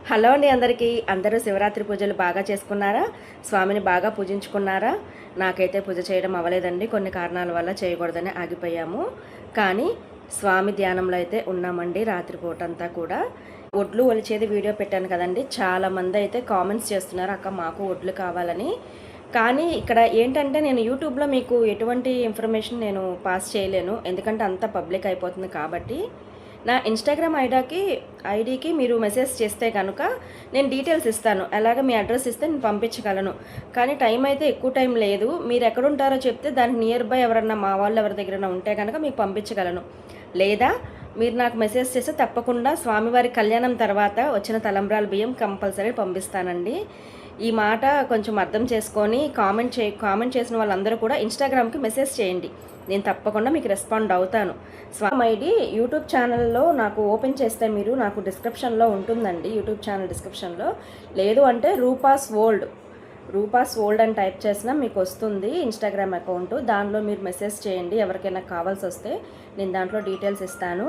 Hello అండి అందరికీ. అందరూ శివరాత్రి పూజలు బాగా చేసుకున్నారా? స్వామిని బాగా పూజించుకున్నారా? నాకైతే పూజ చేయడం అవ్వలేదండి. కొన్ని కారణాల వల్ల చేయకూడదని ఆగిపోయాము. కానీ స్వామి ధ్యానంలో అయితే ఉన్నామండి రాత్రిపూటంతా కూడా. ఒడ్లు ఒలిచేది వీడియో పెట్టాను కదండి. చాలామంది అయితే కామెంట్స్ చేస్తున్నారు, అక్క మాకు ఒడ్లు కావాలని. కానీ ఇక్కడ ఏంటంటే నేను యూట్యూబ్లో మీకు ఎటువంటి ఇన్ఫర్మేషన్ నేను పాస్ చేయలేను, ఎందుకంటే అంతా పబ్లిక్ అయిపోతుంది కాబట్టి. నా ఇన్స్టాగ్రామ్ ఐడికి మీరు మెసేజ్ చేస్తే కనుక నేను డీటెయిల్స్ ఇస్తాను. అలాగే మీ అడ్రస్ ఇస్తే నేను పంపించగలను. కానీ టైం అయితే ఎక్కువ టైం లేదు. మీరు ఎక్కడుంటారో చెప్తే దానికి నియర్ బై ఎవరన్నా మా వాళ్ళు ఎవరి దగ్గర ఉంటే కనుక మీకు పంపించగలను. లేదా మీరు నాకు మెసేజ్ చేస్తే తప్పకుండా స్వామివారి కళ్యాణం తర్వాత వచ్చిన తలంబ్రాల బియ్యం కంపల్సరీ పంపిస్తానండి. ఈ మాట కొంచెం అర్థం చేసుకొని కామెంట్ చేసిన వాళ్ళందరూ కూడా ఇన్స్టాగ్రామ్కి మెసేజ్ చేయండి. నేను తప్పకుండా మీకు రెస్పాండ్ అవుతాను. స్వామి ఐడి యూట్యూబ్ ఛానల్లో నాకు ఓపెన్ చేస్తే మీరు నాకు డిస్క్రిప్షన్లో ఉంటుందండి. యూట్యూబ్ ఛానల్ డిస్క్రిప్షన్లో లేదు అంటే రూపాస్ వరల్డ్ అని టైప్ చేసినా మీకు వస్తుంది ఇన్స్టాగ్రామ్ అకౌంట్. దానిలో మీరు మెసేజ్ చేయండి. ఎవరికైనా కావాల్సి వస్తే నేను దాంట్లో డీటెయిల్స్ ఇస్తాను.